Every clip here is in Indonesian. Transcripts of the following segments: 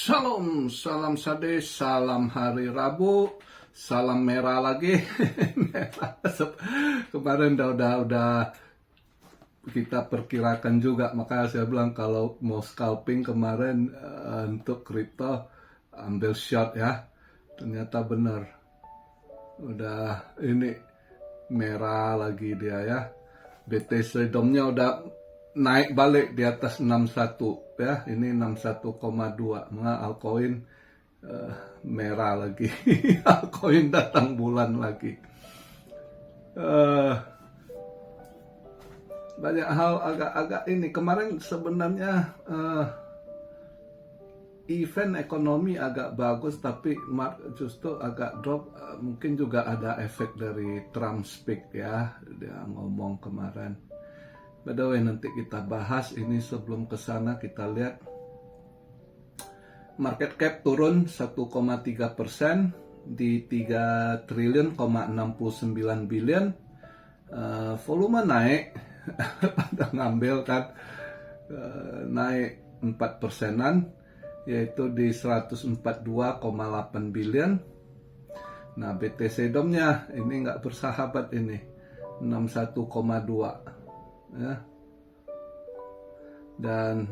Shalom, salam sade, salam hari Rabu, salam merah lagi. Kemarin udah kita perkirakan juga, makanya saya bilang kalau mau scalping kemarin untuk kripto ambil shot ya. Ternyata benar, udah ini merah lagi dia ya. BTC domnya udah naik balik di atas 61 ya, ini 61,2. Maka altcoin merah lagi. Altcoin datang bulan lagi. Banyak hal agak-agak ini kemarin sebenarnya event ekonomi agak bagus, tapi justru agak drop. Mungkin juga ada efek dari Trump speak ya, dia ngomong kemarin. By the way, nanti kita bahas ini. Sebelum ke sana kita lihat market cap turun 1,3% di 3 triliun, 69 billion. Volume naik pada ngambil kan, naik 4%-an, yaitu di 142,8 billion. Nah, BTC domnya ini nggak bersahabat, ini 61,2 ya. Dan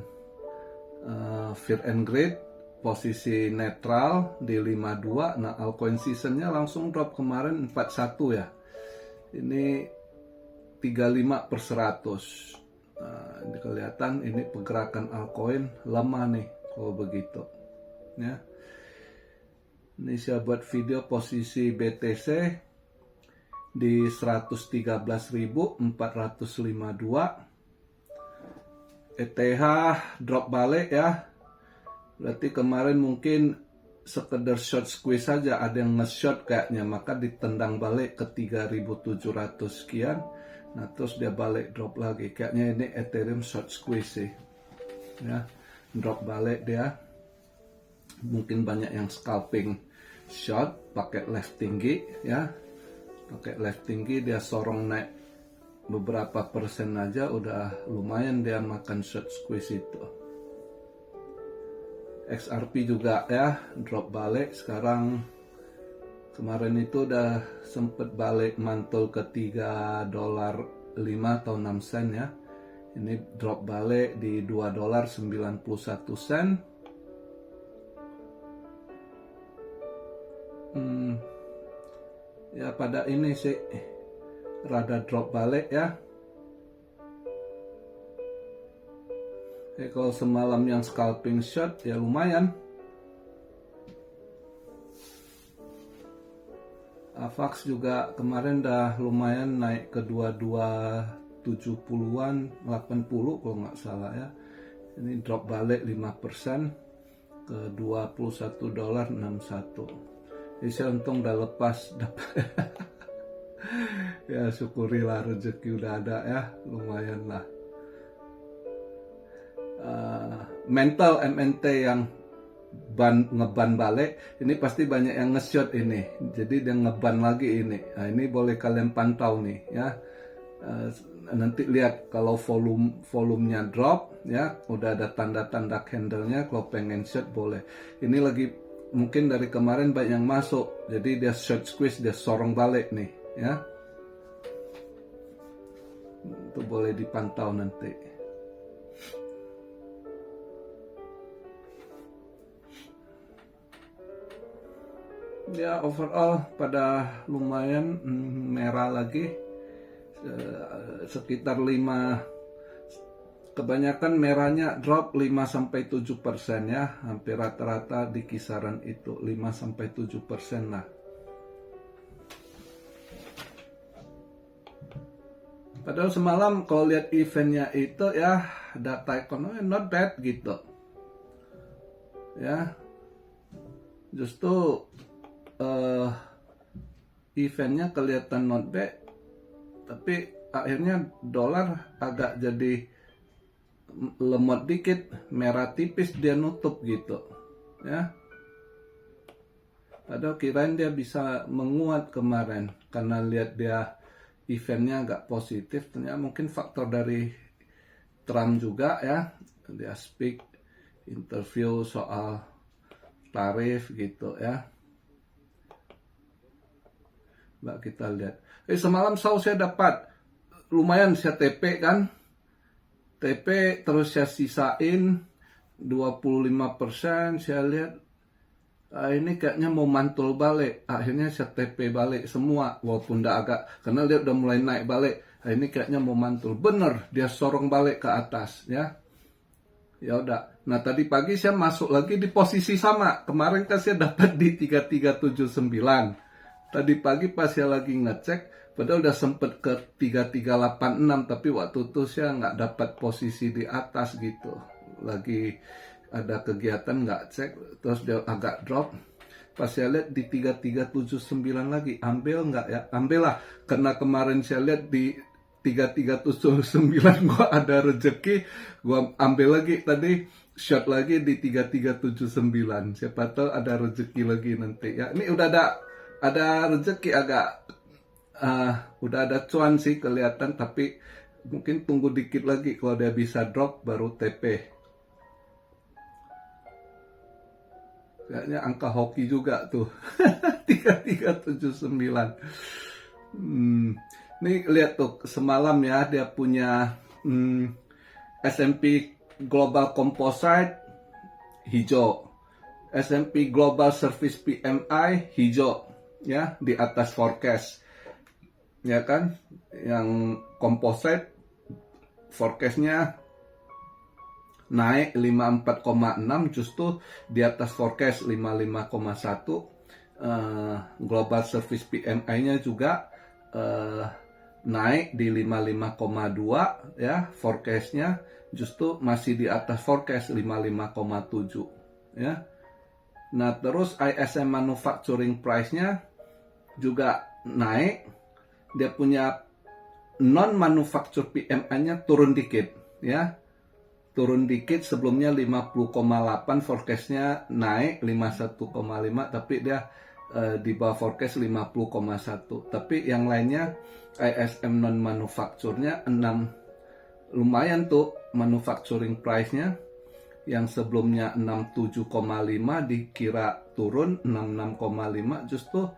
Fear and Greed posisi netral di 52. Nah, altcoin seasonnya langsung drop kemarin 41 ya. Ini 35/100. Nah, ini kelihatan ini pergerakan altcoin lemah nih kalau begitu ya. Ini saya buat video posisi BTC di 113.452. ETH drop balik ya. Berarti kemarin mungkin sekedar short squeeze saja, ada yang nge-short kayaknya, maka ditendang balik ke 3.700 sekian. Nah, terus dia balik drop lagi. Kayaknya ini Ethereum short squeeze sih. Ya, drop balik dia. Mungkin banyak yang scalping short pakai left tinggi ya. Pakai left tinggi dia sorong naik beberapa persen aja udah lumayan dia makan short squeeze itu. XRP juga ya drop balik sekarang. Kemarin itu udah sempet balik mantul ke $3.05 atau 6 sen ya. Ini drop balik di $2.91. Ya pada ini sih rada drop balik ya. Kalau semalam yang scalping short ya lumayan. AVAX juga kemarin dah lumayan naik ke 2270-an, 80 kalau nggak salah ya. Ini drop balik 5% ke $21.61. Jadi saya untung udah lepas ya, syukurilah rezeki udah ada ya, lumayan lah. Mental MNT yang ngeban balik, ini pasti banyak yang nge-short ini, jadi dia ngeban lagi ini. Nah, ini boleh kalian pantau nih ya. Nanti lihat kalau volumenya drop ya, udah ada tanda-tanda candlenya, kalau pengen short boleh. Ini lagi mungkin dari kemarin banyak yang masuk, jadi dia short squeeze, dia sorong balik nih ya. Itu boleh dipantau nanti. Ya overall pada lumayan merah lagi, sekitar 5, kebanyakan merahnya drop 5-7% ya, hampir rata-rata di kisaran itu 5-7% lah. Padahal semalam kalau lihat eventnya itu ya, data ekonomi not bad gitu ya. Justru eventnya kelihatan not bad, tapi akhirnya dolar agak jadi lemot dikit, merah tipis, dia nutup gitu ya. Padahal kirain dia bisa menguat kemarin karena lihat dia eventnya agak positif. Ternyata mungkin faktor dari Trump juga ya, dia speak interview soal tarif gitu ya. Mbak kita lihat. Semalam saya dapat lumayan, saya TP kan. TP terus saya sisain 25%, saya lihat ini kayaknya mau mantul balik. Akhirnya saya TP balik semua, walaupun udah agak, karena dia udah mulai naik balik. Ini kayaknya mau mantul. Bener, dia sorong balik ke atas ya. Ya udah. Nah tadi pagi saya masuk lagi di posisi sama. Kemarin kan saya dapat di 3379. Tadi pagi pas saya lagi ngecek, padahal udah sempet ke 3386, tapi waktu itu saya nggak dapat posisi di atas gitu. Lagi ada kegiatan nggak cek, terus dia agak drop. Pas saya lihat di 3379 lagi, ambil nggak ya? Ambil lah, karena kemarin saya lihat di 3379 gua ada rezeki, gua ambil lagi tadi, shot lagi di 3379. Siapa tahu ada rezeki lagi nanti ya. Ini udah ada rezeki agak, udah ada cuan sih kelihatan, tapi mungkin tunggu dikit lagi kalau dia bisa drop baru TP. Kayaknya angka hoki juga tuh. 3379. Nih lihat tuh semalam ya, dia punya S&P Global Composite hijau, S&P Global Service PMI hijau ya, di atas forecast ya kan. Yang composite forecastnya naik 54,6, justru di atas forecast 55,1. Global Service PMI-nya juga naik di 55,2 ya, forecastnya justru masih di atas forecast 55,7 ya. Nah terus ISM Manufacturing Price-nya juga naik, dia punya non manufacture PMI-nya turun dikit ya, turun dikit. Sebelumnya 50,8, forecastnya naik 51,5, tapi dia di bawah forecast 50,1. Tapi yang lainnya ISM non manufacture-nya 6, lumayan tuh manufacturing price-nya, yang sebelumnya 67,5 dikira turun 66,5, justru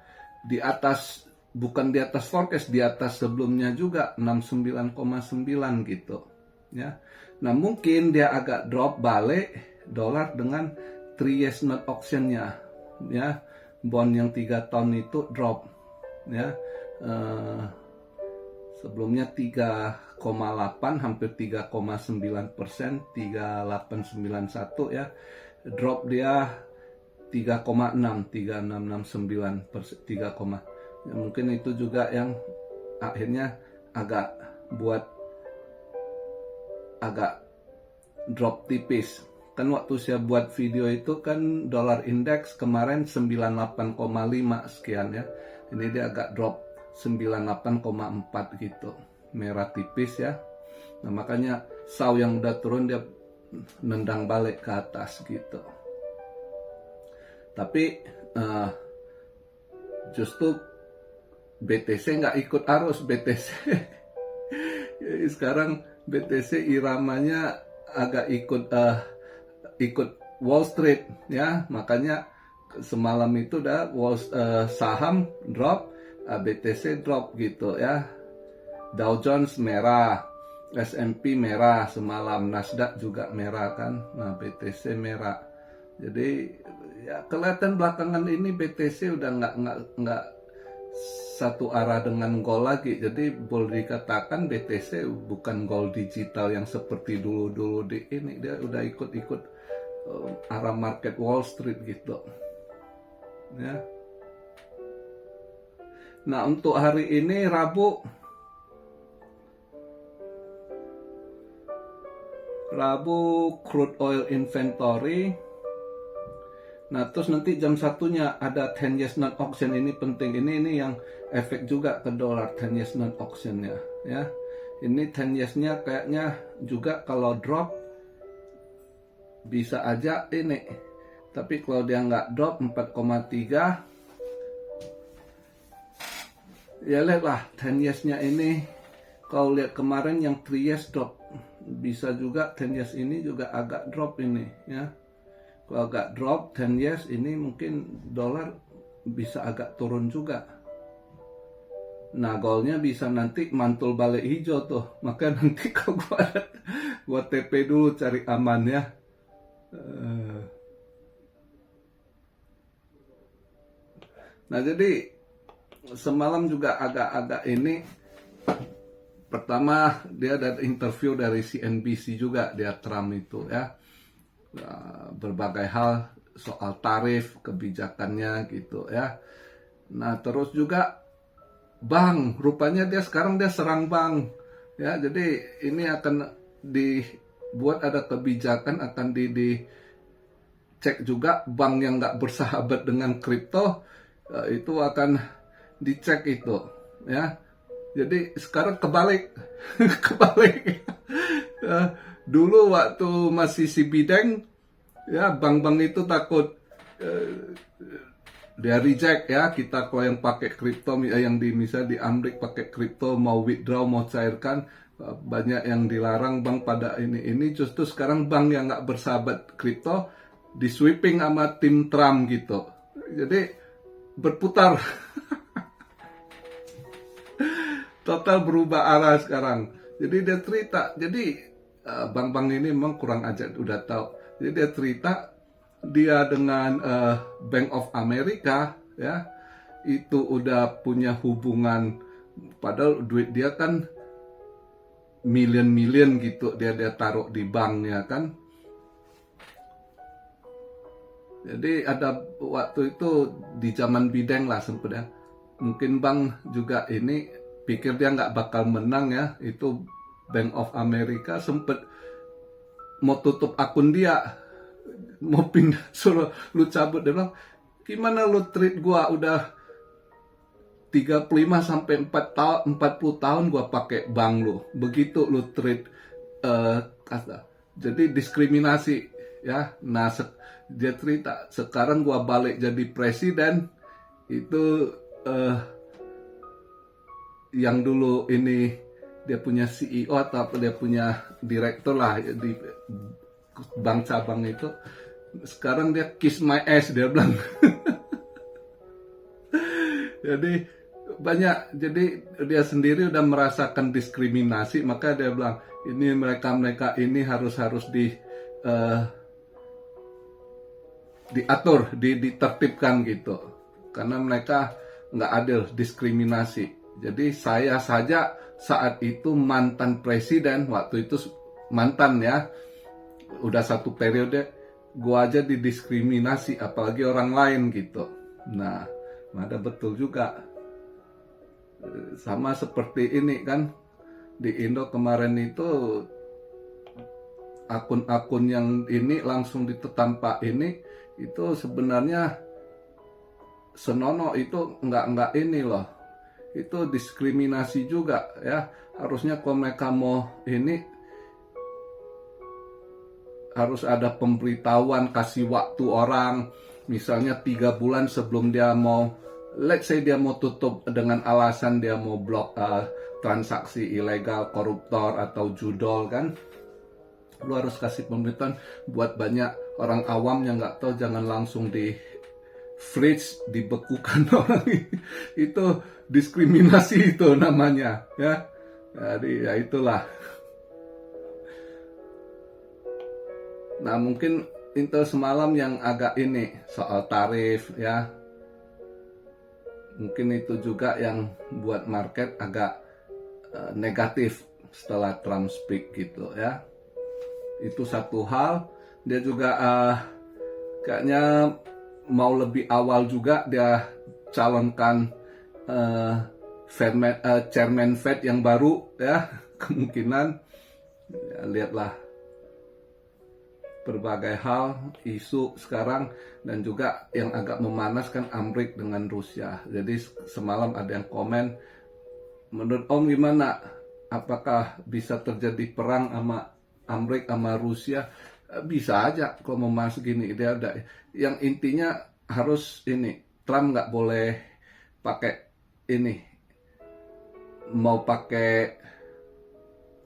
di atas, bukan di atas forecast, di atas sebelumnya juga 69,9 gitu ya. Nah mungkin dia agak drop balik dolar dengan 3 years note auction-nya ya, bond yang 3 tahun itu drop ya. Sebelumnya 3,8, hampir 3,9%, 3891 ya, drop dia 3,6, 3669%, 3, ya, mungkin itu juga yang akhirnya agak buat agak drop tipis. Kan waktu saya buat video itu kan dolar indeks kemarin 98,5 sekian ya. Ini dia agak drop 98,4 gitu. Merah tipis ya. Nah makanya SAW yang udah turun dia nendang balik ke atas gitu. Tapi justru BTC nggak ikut arus. BTC sekarang BTC iramanya agak ikut Wall Street ya, makanya semalam itu udah saham drop, BTC drop gitu ya. Dow Jones merah, S&P merah semalam, Nasdaq juga merah kan. Nah BTC merah. Jadi ya kelihatan belakangan ini BTC udah nggak satu arah dengan gold lagi. Jadi boleh dikatakan BTC bukan gold digital yang seperti dulu-dulu di ini. Dia udah ikut-ikut arah market Wall Street gitu ya. Nah untuk hari ini Rabu crude oil inventory. Nah terus nanti jam 1-nya ada 10 years note auction. Ini penting, ini yang efek juga ke dolar, 10 years note auction-nya ya. Ini 10 years-nya kayaknya juga kalau drop bisa aja ini, tapi kalau dia nggak drop 4,3 ya lihatlah 10 years-nya ini. Kalau lihat kemarin yang 3 years drop, bisa juga 10 years ini juga agak drop ini ya. Kalau agak drop 10 years ini mungkin dolar bisa agak turun juga. Nah, goalnya bisa nanti mantul balik hijau tuh. Maka nanti kalau gua TP dulu cari aman ya. Nah, jadi semalam juga agak-agak ini. Pertama dia ada interview dari CNBC juga, dia Trump itu ya. Berbagai hal soal tarif, kebijakannya gitu ya. Nah, terus juga bank, rupanya sekarang dia serang bank ya. Jadi ini akan dibuat ada kebijakan, akan dicek juga bank yang nggak bersahabat dengan kripto, itu akan dicek itu ya. Jadi sekarang kebalik. Kebalik. Dulu waktu masih si Bideng ya, bank-bank itu takut dia reject ya, kita kalau yang pakai kripto, yang misalnya di Amerika pakai kripto mau withdraw, mau cairkan, banyak yang dilarang bank pada ini justru sekarang bank yang nggak bersahabat kripto di sweeping sama tim Trump gitu. Jadi berputar. Total berubah arah sekarang. Jadi dia cerita, jadi bank-bank ini memang kurang ajar, udah tahu. Jadi dia cerita dia dengan Bank of America ya, itu udah punya hubungan, padahal duit dia kan million gitu, dia taruh di banknya kan. Jadi ada waktu itu di zaman Bideng lah sempat ya, mungkin bank juga ini pikir dia nggak bakal menang ya, itu Bank of America sempet mau tutup akun dia, mau pindah, suruh lu cabut. Dia bilang, gimana lu treat gua udah 35 sampai 40 tahun gua pakai bank lu, begitu lu treat kata. Jadi diskriminasi ya. Nah, dia cerita sekarang gua balik jadi presiden itu yang dulu ini dia punya CEO atau dia punya direktur lah di bank cabang itu, sekarang dia kiss my ass, dia bilang. Jadi banyak, jadi dia sendiri udah merasakan diskriminasi, maka dia bilang ini mereka ini harus diatur, ditertibkan gitu, karena mereka nggak adil, diskriminasi. Jadi saya saja saat itu mantan presiden, waktu itu mantan ya, udah satu periode, gua aja didiskriminasi, apalagi orang lain gitu. Nah, ada betul juga. Sama seperti ini kan, di Indo kemarin itu akun-akun yang ini langsung ditetampak ini, itu sebenarnya senonoh, itu nggak ini loh. Itu diskriminasi juga ya. Harusnya kalau mereka mau ini harus ada pemberitahuan, kasih waktu orang, misalnya 3 bulan sebelum dia mau, let's say dia mau tutup dengan alasan dia mau blok transaksi ilegal, koruptor atau judol kan, lu harus kasih pemberitahuan buat banyak orang awam yang nggak tahu, jangan langsung di freeze, dibekukan orang. Itu diskriminasi itu namanya ya. Jadi ya itulah. Nah, mungkin itu semalam yang agak ini soal tarif ya, mungkin itu juga yang buat market agak negatif setelah Trump speak gitu ya. Itu satu hal. Dia juga kayaknya mau lebih awal juga dia calonkan chairman Fed yang baru ya, kemungkinan ya, lihatlah berbagai hal isu sekarang, dan juga yang agak memanaskan Amerika dengan Rusia. Jadi semalam ada yang komen, menurut Om gimana, apakah bisa terjadi perang sama Amerika sama Rusia? Bisa aja kalau mau masuk gini, dia ada yang intinya harus ini, Trump nggak boleh pakai ini, mau pakai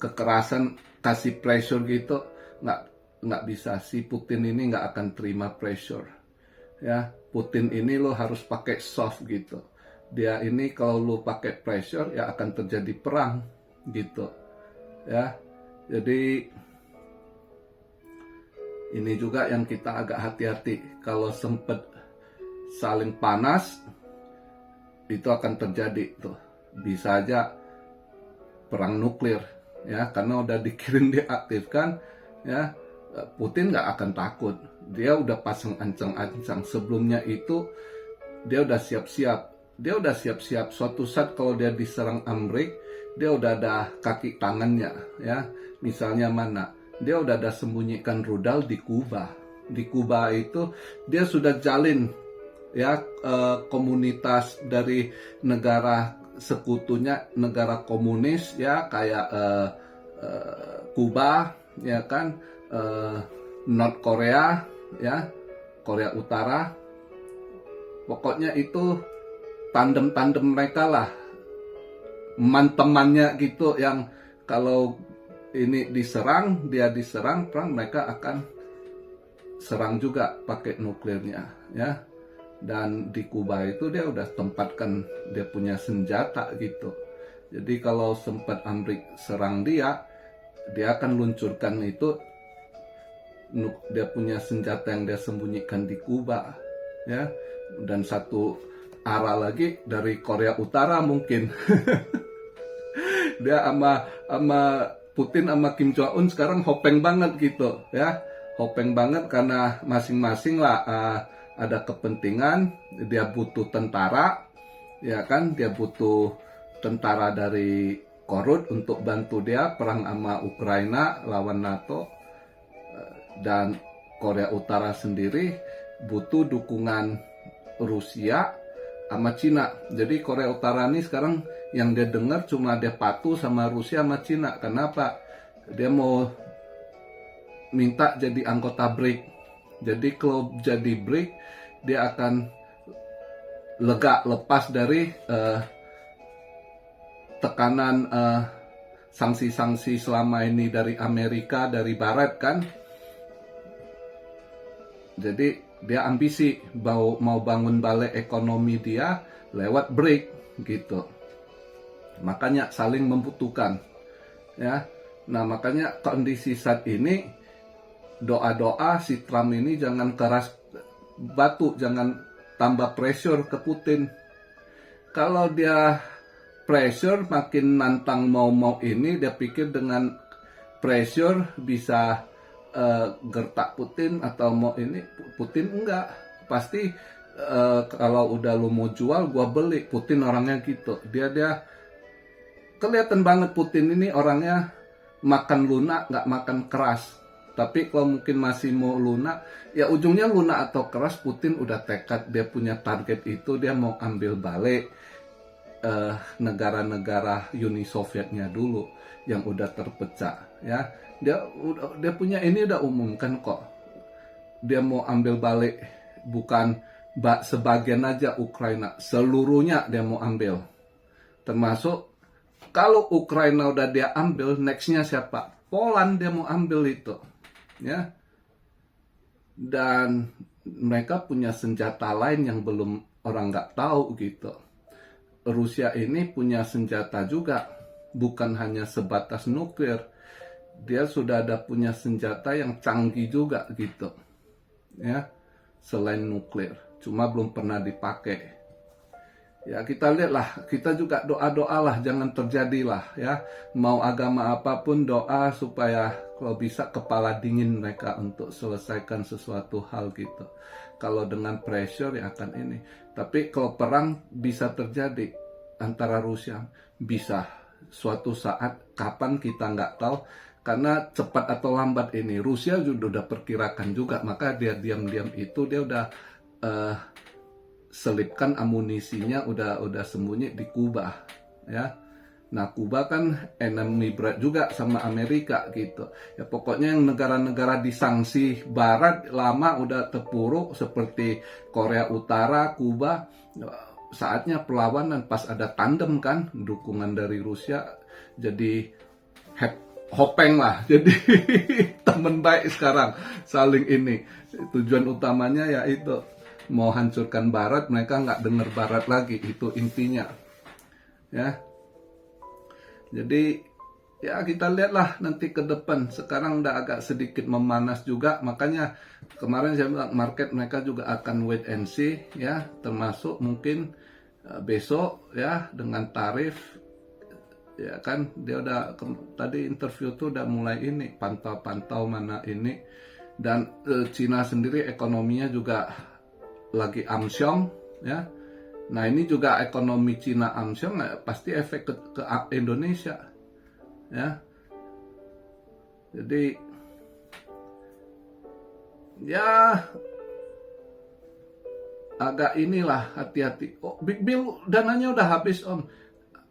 kekerasan, kasih pressure gitu, nggak. nggak bisa, si Putin ini nggak akan terima pressure. Ya, Putin ini lo harus pakai soft gitu. Dia ini kalau lo pakai pressure ya akan terjadi perang gitu. Ya, jadi ini juga yang kita agak hati-hati. Kalau sempat saling panas, itu akan terjadi tuh. Bisa aja perang nuklir, ya, karena udah dikirim diaktifkan, ya. Putin nggak akan takut. Dia udah pasang ancang-ancang. Sebelumnya itu dia udah siap-siap. Dia udah siap-siap. Suatu saat kalau dia diserang Amerika, dia udah ada kaki tangannya, ya. Misalnya mana? Dia udah ada sembunyikan rudal di Kuba. Di Kuba itu dia sudah jalin, ya, komunitas dari negara sekutunya, negara komunis, ya, kayak Kuba, ya kan, North Korea, ya, Korea Utara. Pokoknya itu tandem-tandem mereka lah, temannya gitu, yang kalau ini diserang, dia diserang, perang, mereka akan serang juga pakai nuklirnya, ya. Dan di Kuba itu dia udah tempatkan dia punya senjata gitu. Jadi kalau sempat Amerika serang dia akan luncurkan itu, dia punya senjata yang dia sembunyikan di Kuba, ya. Dan satu arah lagi dari Korea Utara mungkin. Dia sama Putin sama Kim Jong Un sekarang hopeng banget gitu, ya. Hopeng banget karena masing-masing lah ada kepentingan. Dia butuh tentara, ya kan, dia butuh tentara dari Korut untuk bantu dia perang sama Ukraina lawan NATO. Dan Korea Utara sendiri butuh dukungan Rusia sama Cina. Jadi Korea Utara ini sekarang yang dia dengar cuma dia patuh sama Rusia sama Cina. Kenapa? Dia mau minta jadi anggota BRIC. Jadi kalau jadi BRIC, dia akan lega, lepas dari tekanan sanksi-sanksi selama ini dari Amerika, dari Barat kan. Jadi dia ambisi mau bangun balik ekonomi dia lewat BRIC gitu. Makanya saling membutuhkan, ya. Nah, makanya kondisi saat ini, doa-doa si Trump ini jangan keras batu, jangan tambah pressure ke Putin. Kalau dia pressure makin nantang mau ini, dia pikir dengan pressure bisa gertak Putin atau mau ini. Putin enggak, pasti kalau udah lu mau jual gua beli. Putin orangnya gitu, dia kelihatan banget Putin ini orangnya makan lunak, nggak makan keras. Tapi kalau mungkin masih mau lunak, ya ujungnya lunak atau keras, Putin udah tekad, dia punya target itu, dia mau ambil balik negara-negara Uni Sovietnya dulu yang udah terpecah, ya. Dia punya ini udah umumkan kok. Dia mau ambil balik bukan sebagian aja Ukraina, seluruhnya dia mau ambil. Termasuk kalau Ukraina udah dia ambil, nextnya siapa? Poland dia mau ambil itu, ya. Dan mereka punya senjata lain yang belum orang nggak tahu gitu. Rusia ini punya senjata juga, bukan hanya sebatas nuklir. Dia sudah ada punya senjata yang canggih juga gitu, ya, selain nuklir. Cuma belum pernah dipakai. Ya kita lihatlah, kita juga doa-doalah jangan terjadilah, ya. Mau agama apapun doa supaya kalau bisa kepala dingin mereka untuk selesaikan sesuatu hal gitu. Kalau dengan pressure ya akan ini. Tapi kalau perang bisa terjadi antara Rusia, bisa suatu saat, kapan kita nggak tahu. Karena cepat atau lambat ini Rusia juga udah perkirakan juga, maka dia diam-diam itu dia udah selipkan amunisinya, udah sembunyi di Kuba, ya. Nah, Kuba kan enemy berat juga sama Amerika gitu. Ya pokoknya yang negara-negara disanksi Barat lama udah terpuruk seperti Korea Utara, Kuba, saatnya perlawanan pas ada tandem kan, dukungan dari Rusia jadi hopeng lah. Jadi teman baik sekarang, saling ini. Tujuan utamanya ya itu, mau hancurkan Barat, mereka nggak dengar Barat lagi, itu intinya. Ya, jadi ya kita lihatlah nanti ke depan. Sekarang udah agak sedikit memanas juga, makanya kemarin saya bilang market mereka juga akan wait and see ya, termasuk mungkin besok ya dengan tarif ya kan, dia udah tadi interview tuh udah mulai ini pantau-pantau mana ini, dan Cina sendiri ekonominya juga lagi amsyong ya. Nah ini juga ekonomi Cina amsyong pasti efek ke Indonesia ya. Jadi ya agak inilah hati-hati. Oh, Big Bill dananya udah habis Om.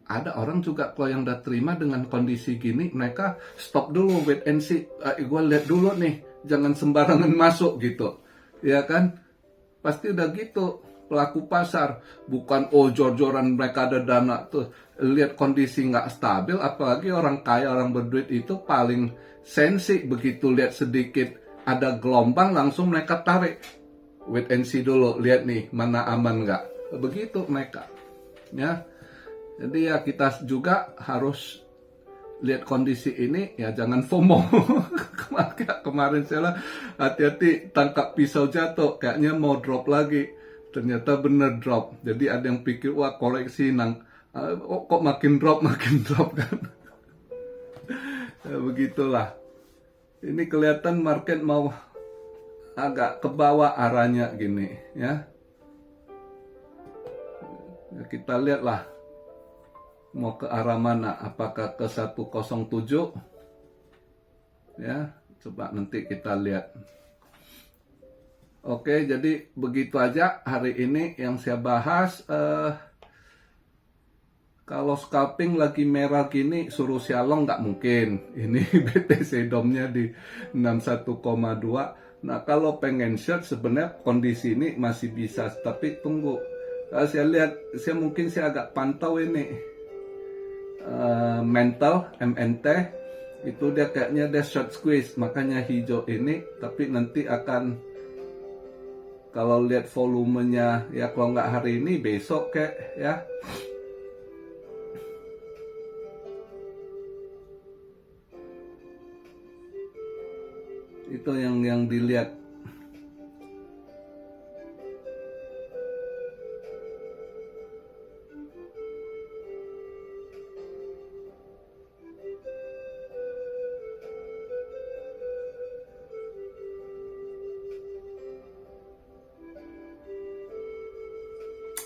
Ada orang juga kalau yang udah terima dengan kondisi gini, mereka stop dulu, wait and see. Gue lihat dulu nih, jangan sembarangan masuk gitu, ya kan? Pasti udah gitu pelaku pasar, bukan jor-joran mereka ada dana tuh. Lihat kondisi nggak stabil, apalagi orang kaya, orang berduit itu paling sensi begitu lihat sedikit ada gelombang langsung mereka tarik. Wait and see dulu, lihat nih mana aman nggak. Begitu mereka, ya. Jadi ya kita juga harus lihat kondisi ini ya, jangan FOMO. Kemarin saya hati-hati tangkap pisau jatuh, kayaknya mau drop lagi, ternyata bener drop. Jadi ada yang pikir wah koreksi kok makin drop kan. Ya, begitulah. Ini kelihatan market mau agak ke bawah arahnya gini ya. Ya kita lihatlah mau ke arah mana, apakah ke 107 ya, coba nanti kita lihat. Oke, jadi begitu aja hari ini yang saya bahas. Kalau scalping lagi merah gini suruh sialong nggak mungkin, ini BTC DOM-nya di 61,2. Nah kalau pengen short sebenarnya kondisi ini masih bisa, tapi tunggu, saya lihat, mungkin saya agak pantau ini mental MNT itu dia kayaknya dia short squeeze, makanya hijau ini. Tapi nanti akan, kalau lihat volumenya ya, kalau nggak hari ini besok kayak ya. Itu yang dilihat.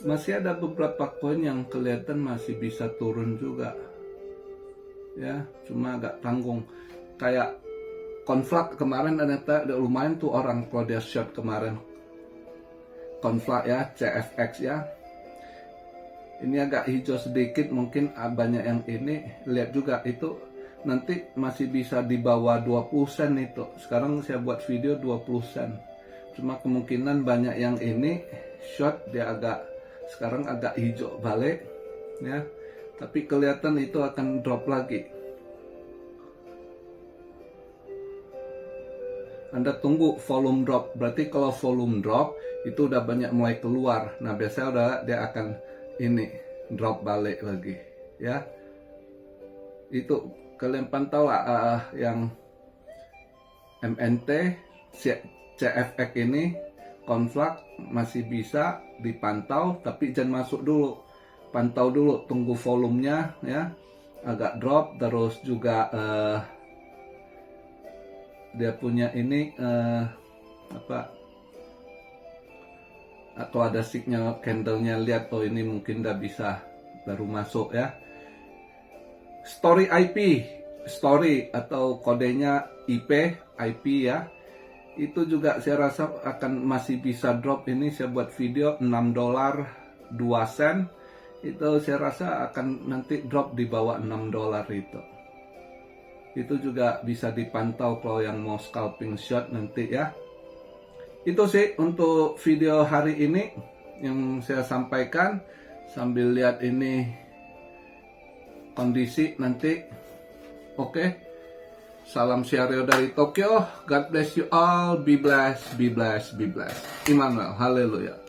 Masih ada beberapa koin yang kelihatan masih bisa turun juga ya, cuma agak tanggung. Kayak Conflux kemarin ternyata lumayan tuh orang kalau dia short kemarin. Conflux ya, CFX ya, ini agak hijau sedikit, mungkin banyak yang ini. Lihat juga itu nanti masih bisa di bawah 20 sen itu. Sekarang saya buat video 20 sen, cuma kemungkinan banyak yang ini short, dia sekarang agak hijau balik ya, tapi kelihatan itu akan drop lagi. Anda tunggu volume drop, berarti kalau volume drop itu udah banyak mulai keluar. Nah biasanya dia akan ini drop balik lagi ya. Itu kalian pantau lah yang MNT, CFX ini, Conflux masih bisa dipantau, tapi jangan masuk dulu, pantau dulu, tunggu volumenya ya agak drop. Terus juga dia punya ini atau ada signal candlenya, lihat ini mungkin udah bisa baru masuk ya. Story IP, story atau kodenya IP ya, itu juga saya rasa akan masih bisa drop. Ini saya buat video $6 2 sen, itu saya rasa akan nanti drop di bawah $6 itu juga bisa dipantau kalau yang mau scalping short nanti ya. Itu sih untuk video hari ini yang saya sampaikan, sambil lihat ini kondisi nanti. Oke. Salam Syario dari Tokyo. God bless you all. Be blessed, be blessed, be blessed. Immanuel, haleluya.